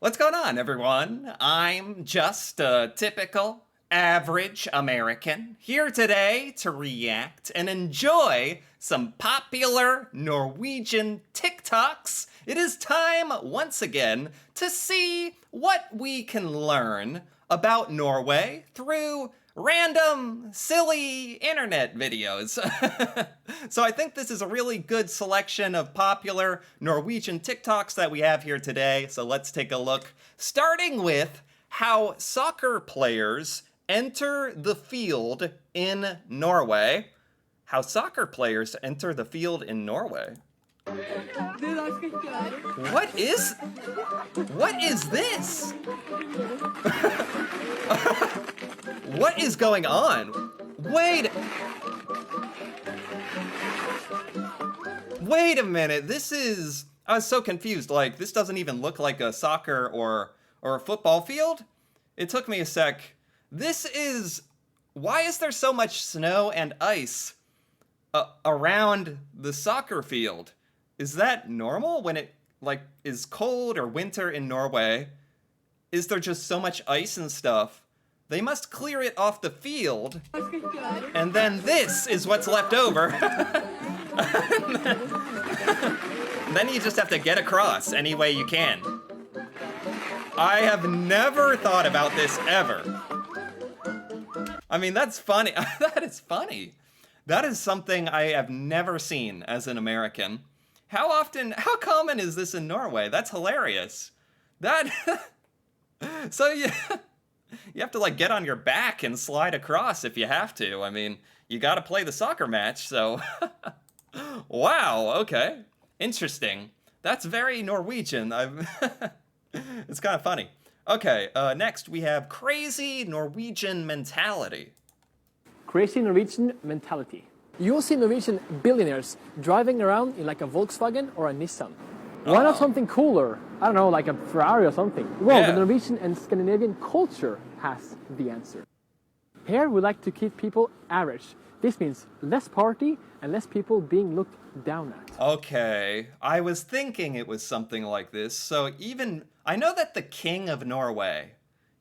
What's going on, everyone? I'm just a typical, average American here today to react and enjoy some popular Norwegian TikToks. It is time, once again, to see what we can learn about Norway through random, silly internet videos. So I think this is a really good selection of popular Norwegian TikToks that we have here today. So let's take a look, starting with how soccer players enter the field in Norway. How soccer players enter the field in Norway. What is this? What is going on? Wait a minute. I was so confused. Like, this doesn't even look like a soccer or a football field. It took me a sec. Why is there so much snow and ice around the soccer field? Is that normal when it is cold or winter in Norway? Is there just so much ice and stuff? They must clear it off the field, and then this is what's left over. Then you just have to get across any way you can. I have never thought about this ever. I mean, that's funny. That is funny. That is something I have never seen as an American. How common is this in Norway? That's hilarious. So you have to get on your back and slide across if you have to. I mean, you got to play the soccer match, so. Wow, okay. Interesting. That's very Norwegian. It's kind of funny. Okay, next we have crazy Norwegian mentality. Crazy Norwegian mentality. You'll see Norwegian billionaires driving around in like a Volkswagen or a Nissan. Why not something cooler? I don't know, like a Ferrari or something. Well, Yeah. The Norwegian and Scandinavian culture has the answer. Here we like to keep people average. This means less party and less people being looked down at. Okay, I was thinking it was something like this. So I know that the king of Norway,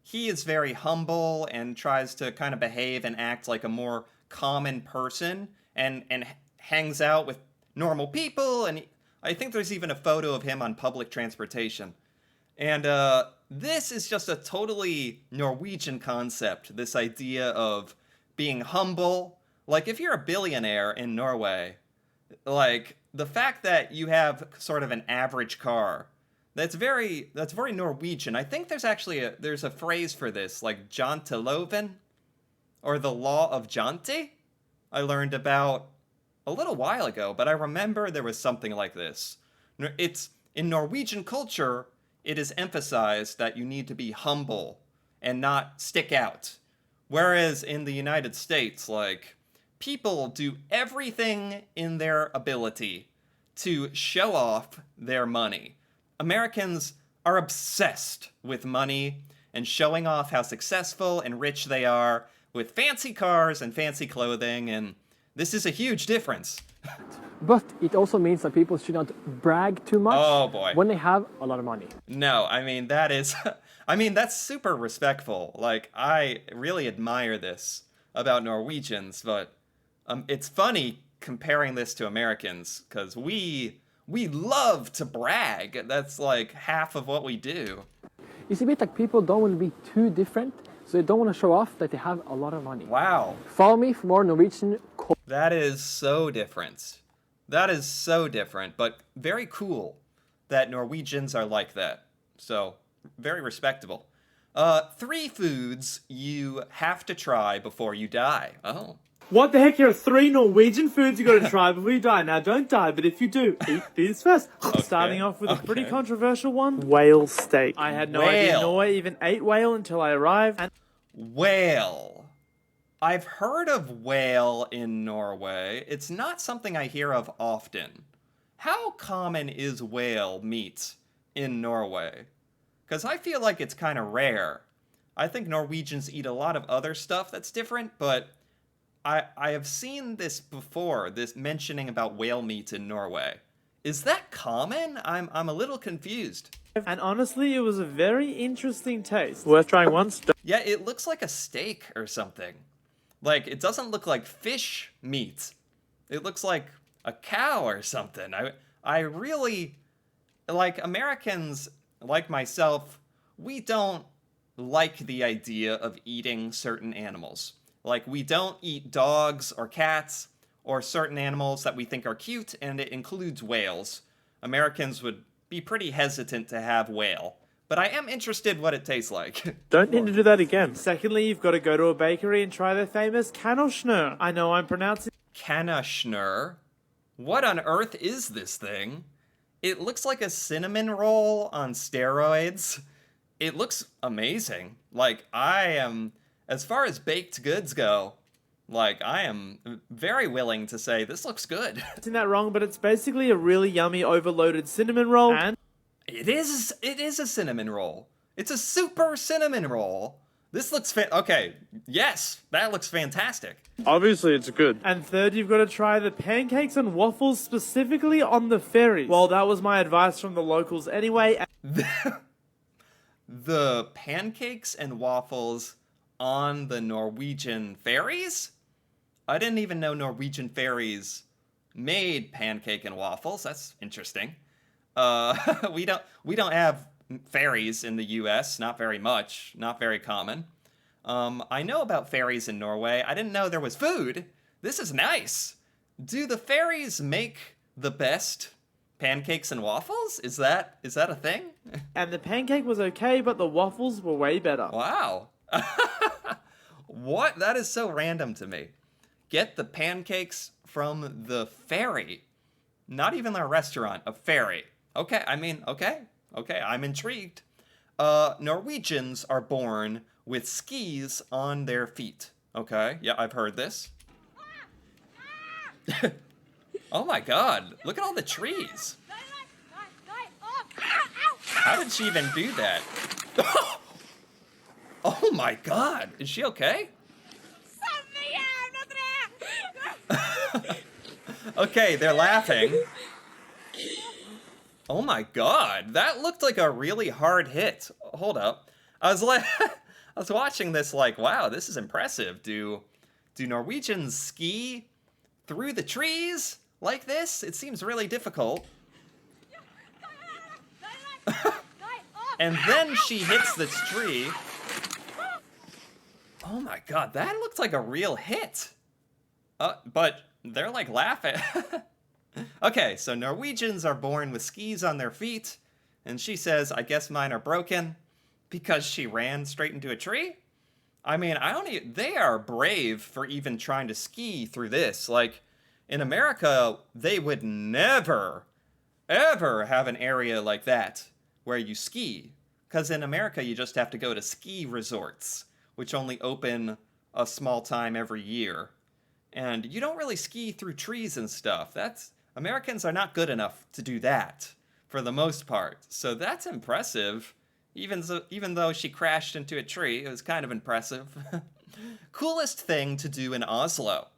he is very humble and tries to kind of behave and act like a more common person and hangs out with normal people. And I think there's even a photo of him on public transportation. And this is just a totally Norwegian concept, this idea of being humble. Like, if you're a billionaire in Norway, like, the fact that you have sort of an average car, that's very Norwegian. I think there's a phrase for this, like janteloven, or the law of Jante, I learned about a little while ago, but I remember there was something like this. It's in Norwegian culture, it is emphasized that you need to be humble and not stick out. Whereas in the United States, people do everything in their ability to show off their money. Americans are obsessed with money and showing off how successful and rich they are with fancy cars and fancy clothing, and this is a huge difference. But it also means that people should not brag too much Oh, boy. when they have a lot of money. No, I mean, that's super respectful. Like, I really admire this about Norwegians, but it's funny comparing this to Americans, because we love to brag. That's like half of what we do. It's a bit like people don't want to be too different, so they don't want to show off that they have a lot of money. Wow. Follow me for more Norwegian culture. That is so different. That is so different, but very cool that Norwegians are like that. So, very respectable. 3 foods you have to try before you die. Oh. What the heck? Here are 3 Norwegian foods you got to try before you die. Now, don't die, but if you do, eat these first. Starting off with a pretty controversial one. Whale steak. I had no idea Norway even ate whale until I arrived. Whale. I've heard of whale in Norway. It's not something I hear of often. How common is whale meat in Norway? Because I feel like it's kind of rare. I think Norwegians eat a lot of other stuff that's different, but I have seen this before, this mentioning about whale meat in Norway. Is that common? I'm a little confused. And honestly, it was a very interesting taste. Worth trying once. Yeah, it looks like a steak or something. Like, it doesn't look like fish meat. It looks like a cow or something. I really, like, Americans, like myself, we don't like the idea of eating certain animals. Like, we don't eat dogs or cats or certain animals that we think are cute, and it includes whales. Americans would be pretty hesitant to have whale. But I am interested what it tastes like. Don't need to do that again. Secondly, you've got to go to a bakery and try their famous Kanoschner. I know I'm pronouncing Kanoschner? What on earth is this thing? It looks like a cinnamon roll on steroids. It looks amazing. Like, I am, as far as baked goods go, like, I am very willing to say this looks good. that wrong, but it's basically a really yummy overloaded cinnamon roll. And It is a cinnamon roll. It's a super cinnamon roll. This looks okay, yes, that looks fantastic. obviously it's good. And third, you've got to try the pancakes and waffles specifically on the ferries. Well, that was my advice from the locals anyway. The pancakes and waffles on the Norwegian ferries? I didn't even know Norwegian ferries made pancake and waffles. That's interesting. We don't have ferries in the U.S. Not very much. Not very common. I know about ferries in Norway. I didn't know there was food. This is nice. Do the ferries make the best pancakes and waffles? Is that a thing? And the pancake was okay, but the waffles were way better. Wow. What? That is so random to me. Get the pancakes from the ferry. Not even a restaurant, a ferry. Okay, I mean, okay, I'm intrigued. Norwegians are born with skis on their feet. Okay, yeah, I've heard this. Oh my god, look at all the trees. How did she even do that? Oh my god, is she okay? Okay, they're laughing. Oh my god, that looked like a really hard hit. Hold up. I was watching this like, wow, this is impressive. Do Norwegians ski through the trees like this? It seems really difficult. And then she hits this tree. Oh my god, that looked like a real hit. But they're like laughing. Okay, so Norwegians are born with skis on their feet, and she says, I guess mine are broken because she ran straight into a tree? I mean, they are brave for even trying to ski through this. Like, in America, they would never, ever have an area like that where you ski. Because in America, you just have to go to ski resorts, which only open a small time every year. And you don't really ski through trees and stuff. Americans are not good enough to do that, for the most part. So that's impressive. Even though she crashed into a tree, it was kind of impressive. Coolest thing to do in Oslo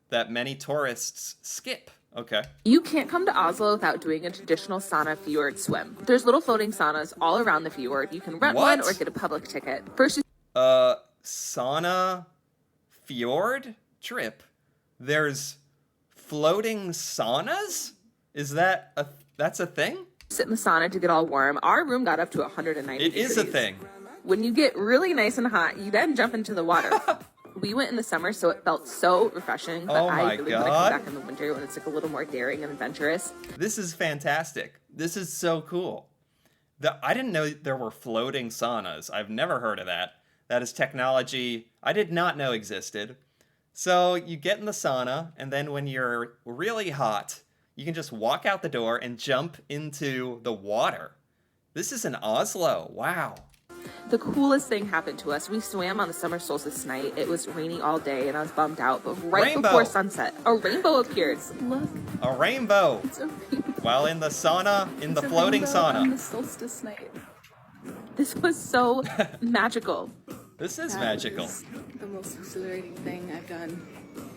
that many tourists skip. Okay. You can't come to Oslo without doing a traditional sauna fjord swim. There's little floating saunas all around the fjord. You can rent one or get a public ticket. First, sauna fjord trip. There's floating saunas? That's a thing? sit in the sauna to get all warm. Our room got up to 190 degrees. It is a thing. When you get really nice and hot, you then jump into the water. We went in the summer, so it felt so refreshing. But I really want to come back in the winter when it's like a little more daring and adventurous. This is fantastic. This is so cool. I didn't know there were floating saunas. I've never heard of that. That is technology I did not know existed. So you get in the sauna, and then when you're really hot, you can just walk out the door and jump into the water. This is in Oslo. Wow. The coolest thing happened to us. We swam on the summer solstice night. It was rainy all day, and I was bummed out. But right before sunset, a rainbow appeared. Look. A rainbow. It's a rainbow. While in the sauna, in the floating sauna. On the solstice night. This was so magical. This is magical. Was the most exhilarating thing I've done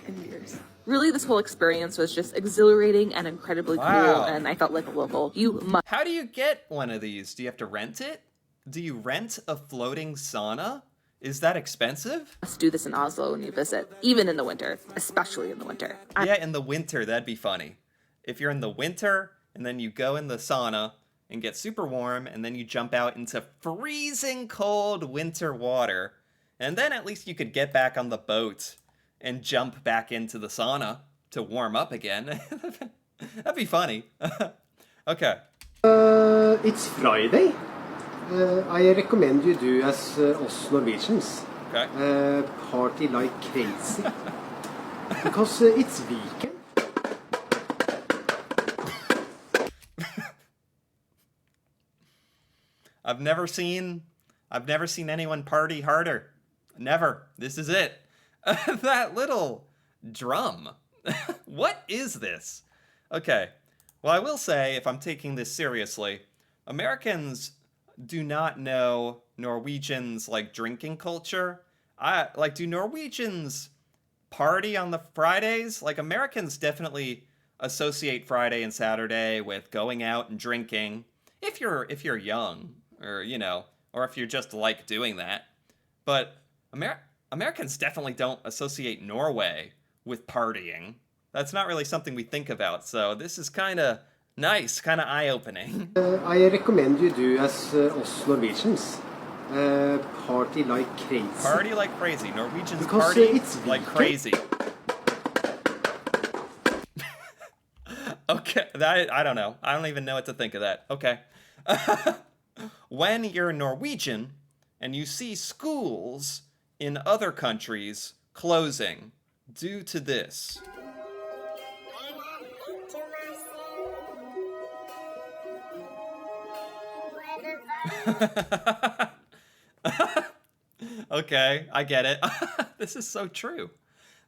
in years. Really, this whole experience was just exhilarating and incredibly cool, and I felt like a local. How do you get one of these? Do you have to rent it? Do you rent a floating sauna? Is that expensive? Must do this in Oslo when you visit, even in the winter, especially in the winter. Yeah, in the winter, that'd be funny. If you're in the winter, and then you go in the sauna and get super warm, and then you jump out into freezing cold winter water, and then at least you could get back on the boat and jump back into the sauna to warm up again. That'd be funny. Okay. It's Friday. I recommend you do as us Norwegians. Okay. Party like crazy. Because it's weekend. I've never seen anyone party harder. Never. This is it. That little drum. What is this? Okay. Well, I will say, if I'm taking this seriously, Americans do not know Norwegians' like drinking culture. Do Norwegians party on the Fridays? Like, Americans definitely associate Friday and Saturday with going out and drinking. If you're young, or or if you just like doing that. But Americans definitely don't associate Norway with partying. That's not really something we think about. So this is kind of nice, kind of eye-opening. I recommend you do as us Norwegians. Party like crazy. Party like crazy. Norwegians because party it's like crazy. Okay, I don't know. I don't even know what to think of that. Okay. When you're Norwegian and you see schools in other countries closing due to this. Okay, I get it. This is so true.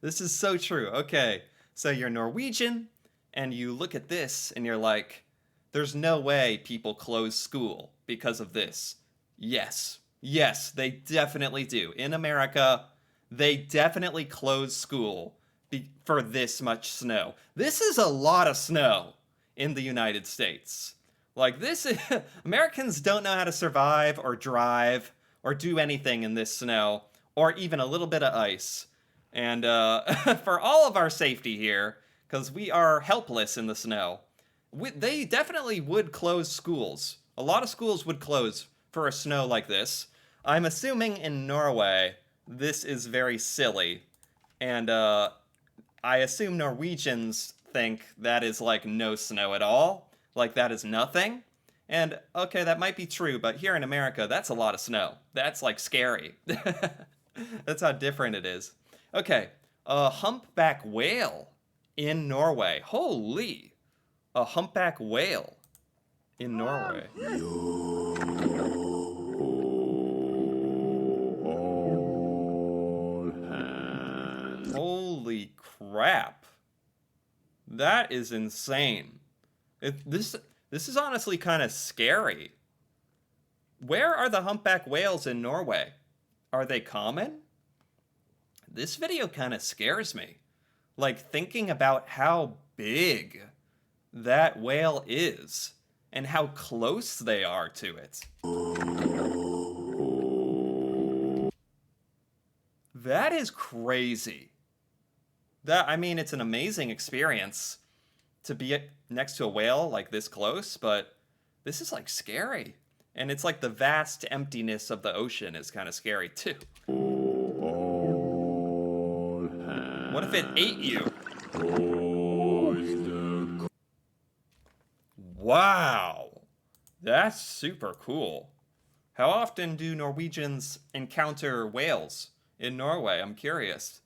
This is so true. Okay, so you're Norwegian and you look at this and you're like, there's no way people close school because of this. Yes, they definitely do. In America, they definitely close school for this much snow. This is a lot of snow in the United States. Like, this is, Americans don't know how to survive or drive or do anything in this snow, or even a little bit of ice. And for all of our safety here, because we are helpless in the snow, they definitely would close schools. A lot of schools would close for a snow like this. I'm assuming in Norway, this is very silly. And I assume Norwegians think that is like no snow at all. Like, that is nothing. And okay, that might be true, but here in America, that's a lot of snow. That's like scary. That's how different it is. Okay, a humpback whale in Norway. Holy, a humpback whale in Norway. Holy crap. That is insane. This is honestly kind of scary. Where are the humpback whales in Norway? Are they common? This video kind of scares me. Like, thinking about how big that whale is and how close they are to it. That is crazy. I mean, it's an amazing experience to be next to a whale like this close, but this is like scary. And it's like the vast emptiness of the ocean is kind of scary too. What if it ate you? Wow, that's super cool. How often do Norwegians encounter whales in Norway? I'm curious.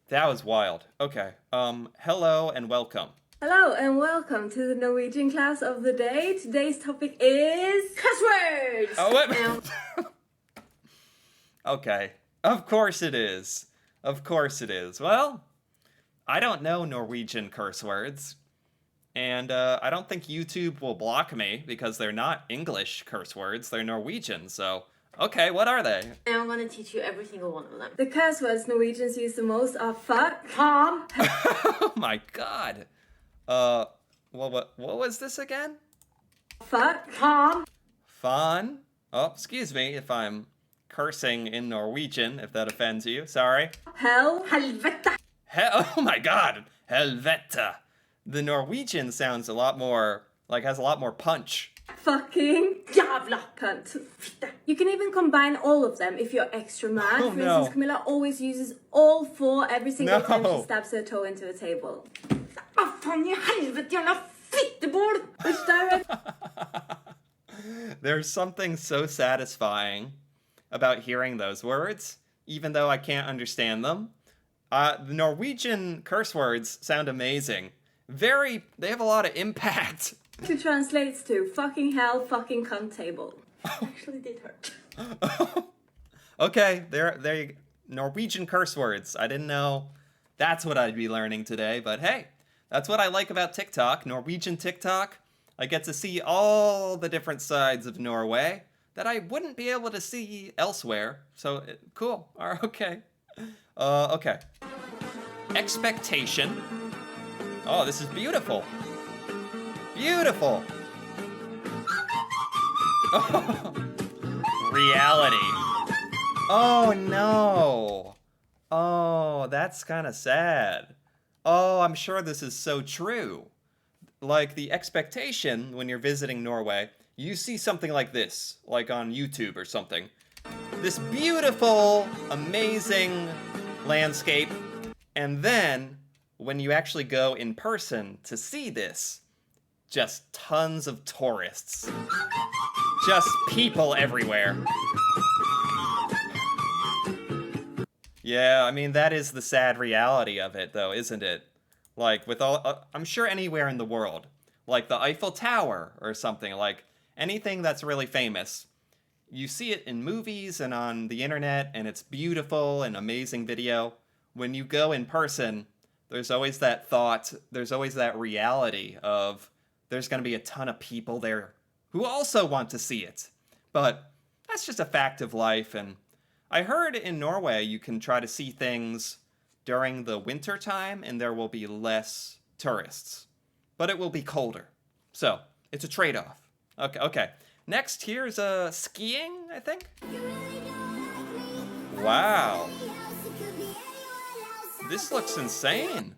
That was wild. Okay, hello and welcome. Hello and welcome to the Norwegian class of the day. Today's topic is cuss words. Oh, what? Okay, of course it is. Of course it is. Well, I don't know Norwegian curse words. And I don't think YouTube will block me because they're not English curse words. They're Norwegian. So Okay, what are they? And I'm gonna teach you every single one of them. The curse words Norwegians use the most are fuck, calm. Oh my god. What was this again? Fuck, calm. Fun. Oh, excuse me if I'm cursing in Norwegian, if that offends you. Sorry. Hell, helvete. Oh my god. Helvete. The Norwegian sounds a lot more, like, has a lot more punch. Fucking jävla cunt. You can even combine all of them if you're extra mad. Oh, For no. instance, Camilla always uses all four every single time No. she stabs her toe into a table. Ah, fan i helvete, jävla fittebol! Which direct There's something so satisfying about hearing those words, even though I can't understand them. The Norwegian curse words sound amazing. They have a lot of impact. to translates to fucking hell, fucking cunt table. Actually did hurt. Okay, there Norwegian curse words. I didn't know that's what I'd be learning today, but hey, that's what I like about TikTok, Norwegian TikTok. I get to see all the different sides of Norway that I wouldn't be able to see elsewhere. So, cool. All right, okay. Okay. Expectation. Oh, this is beautiful. Beautiful. Reality. Oh, no. Oh, that's kind of sad. Oh, I'm sure this is so true. Like, the expectation when you're visiting Norway, you see something like this, like on YouTube or something. This beautiful, amazing landscape. And then, when you actually go in person to see this, just tons of tourists. Just people everywhere. Yeah, I mean, that is the sad reality of it, though, isn't it? Like, with all, I'm sure anywhere in the world, like the Eiffel Tower or something, like anything that's really famous, you see it in movies and on the internet, and it's beautiful and amazing video. When you go in person, there's always that thought, there's always that reality of there's going to be a ton of people there who also want to see it. But that's just a fact of life, and I heard in Norway you can try to see things during the winter time and there will be less tourists, but it will be colder. So it's a trade-off. Okay. Next, here's skiing, I think. Wow. This looks insane.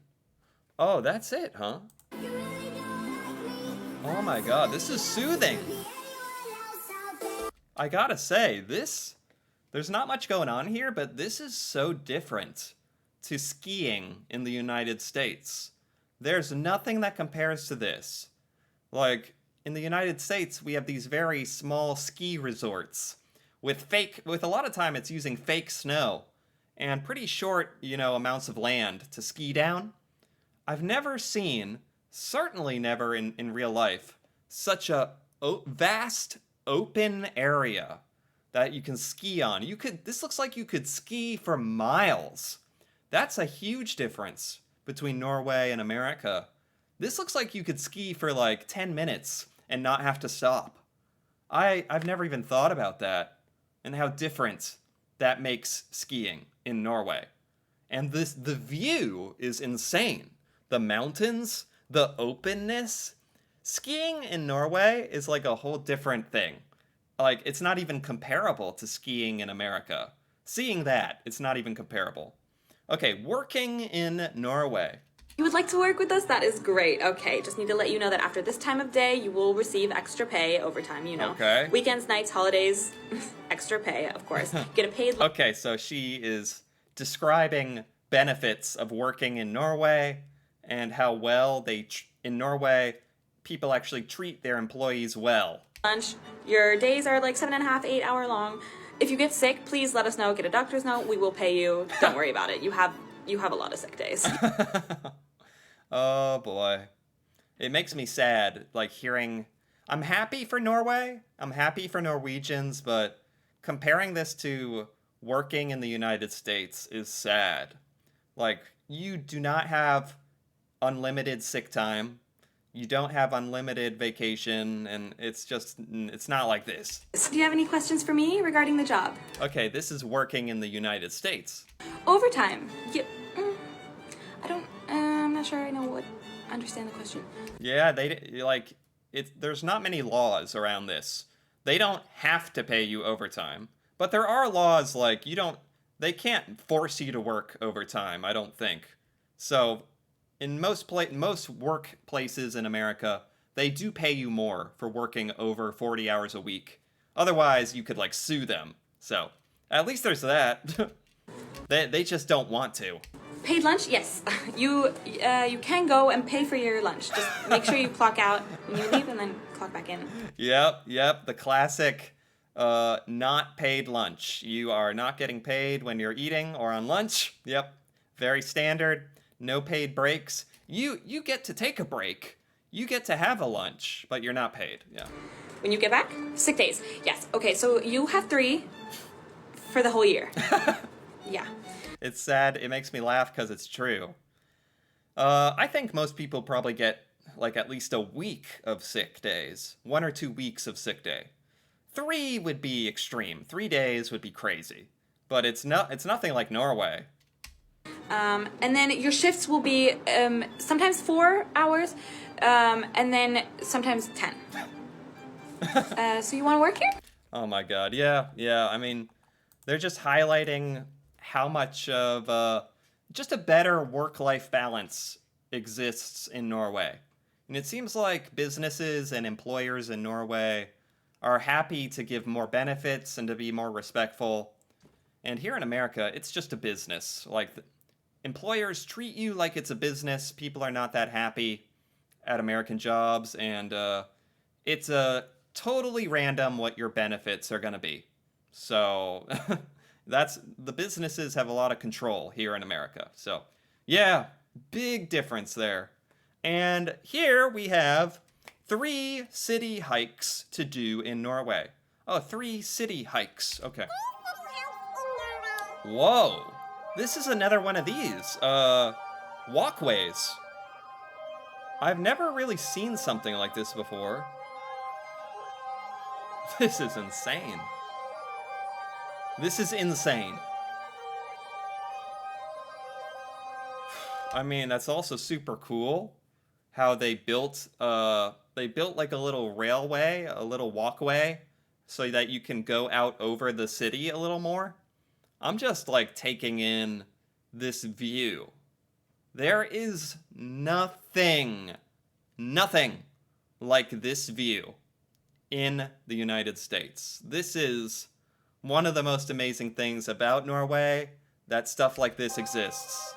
Oh, that's it, huh? Oh my god, this is soothing. I gotta say, there's not much going on here, but this is so different to skiing in the United States. There's nothing that compares to this. Like, in the United States, we have these very small ski resorts with a lot of time it's using fake snow and pretty short, amounts of land to ski down. I've never seen, certainly never in real life, such a vast open area that you can ski on. This looks like you could ski for miles. That's a huge difference between Norway and America. This looks like you could ski for like 10 minutes and not have to stop. I've never even thought about that and how different that makes skiing in Norway. And the view is insane. The mountains, the openness. Skiing in Norway is like a whole different thing. Like, it's not even comparable to skiing in America. Seeing that, it's not even comparable. Okay, working in Norway. You would like to work with us? That is great. Okay, just need to let you know that after this time of day, you will receive extra pay overtime, Okay. Weekends, nights, holidays, extra pay, of course. Get a paid... Okay, so she is describing benefits of working in Norway and how well in Norway, people actually treat their employees well. Lunch. Your days are like 7.5, 8 hour long. If you get sick, please let us know. Get a doctor's note. We will pay you. Don't worry about it. You have a lot of sick days. Oh boy. It makes me sad, like hearing... I'm happy for Norway. I'm happy for Norwegians, but comparing this to working in the United States is sad. Like, you do not have unlimited sick time. you don't have unlimited vacation, and it's not like this. Do you have any questions for me regarding the job? Okay, this is working in the United States. Overtime. Yeah, I'm not sure understand the question. Yeah, there's not many laws around this. They don't have to pay you overtime, but there are laws like they can't force you to work overtime, I don't think. So, in most workplaces in America, they do pay you more for working over 40 hours a week. Otherwise, you could sue them. So, at least there's that. They just don't want to. Paid lunch? Yes. You can go and pay for your lunch. Just make sure you clock out when you leave and then clock back in. Yep. The classic not paid lunch. You are not getting paid when you're eating or on lunch. Yep. Very standard. No paid breaks. You get to take a break. You get to have a lunch, but you're not paid. Yeah. When you get back? Sick days. Yes. Okay, so you have 3 for the whole year. Yeah. It's sad. It makes me laugh because it's true. I think most people probably get at least a week of sick days. 1 or 2 weeks of sick day. 3 would be extreme. 3 days would be crazy. But it's nothing like Norway. And then your shifts will be sometimes 4 hours, and then sometimes 10. So you want to work here? Oh my god, yeah. I mean, they're just highlighting how much of just a better work-life balance exists in Norway. And it seems like businesses and employers in Norway are happy to give more benefits and to be more respectful. And here in America, it's just a business. Employers treat you like it's a business. People are not that happy at American jobs, and it's totally random what your benefits are going to be. So the businesses have a lot of control here in America. So yeah, big difference there. And here we have 3 city hikes to do in Norway. Oh, 3 city hikes. Okay. Whoa. This is another one of these, walkways. I've never really seen something like this before. This is insane. This is insane. I mean, that's also super cool how they built like a little railway, a little walkway, so that you can go out over the city a little more. I'm just taking in this view. There is nothing like this view in the United States. This is one of the most amazing things about Norway, that stuff like this exists.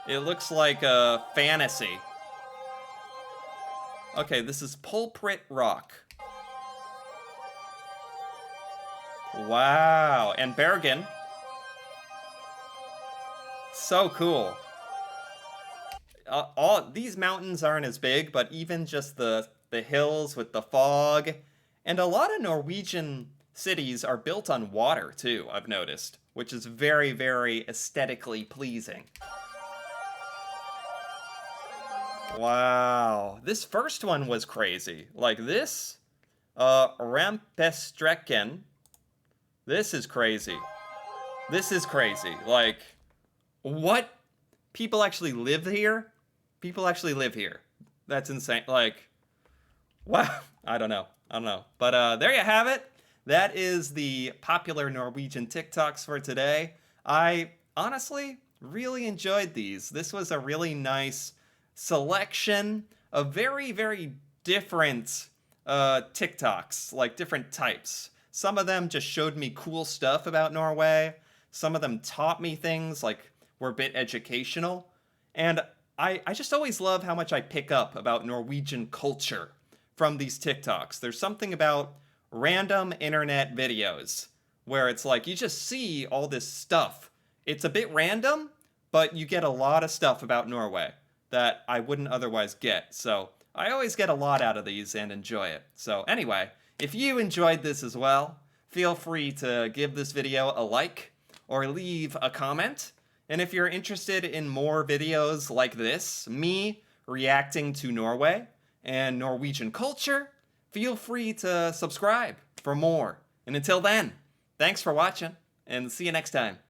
It looks like a fantasy. Okay, this is Pulprit Rock. Wow, and Bergen. So cool. All these mountains aren't as big, but even just the hills with the fog, and a lot of Norwegian cities are built on water too, I've noticed, which is very, very aesthetically pleasing. Wow, this first one was crazy. This, Rampestrekken. This is crazy. This is crazy. What? People actually live here? People actually live here. That's insane. Wow. I don't know. But there you have it. That is the popular Norwegian TikToks for today. I honestly really enjoyed these. This was a really nice selection of very, very different TikToks, different types. Some of them just showed me cool stuff about Norway. Some of them taught me things, were a bit educational. And I just always love how much I pick up about Norwegian culture from these TikToks. There's something about random internet videos where it's you just see all this stuff. It's a bit random, but you get a lot of stuff about Norway that I wouldn't otherwise get. So I always get a lot out of these and enjoy it. So anyway, if you enjoyed this as well, feel free to give this video a like or leave a comment. And if you're interested in more videos like this, me reacting to Norway and Norwegian culture, feel free to subscribe for more. And until then, thanks for watching, and see you next time.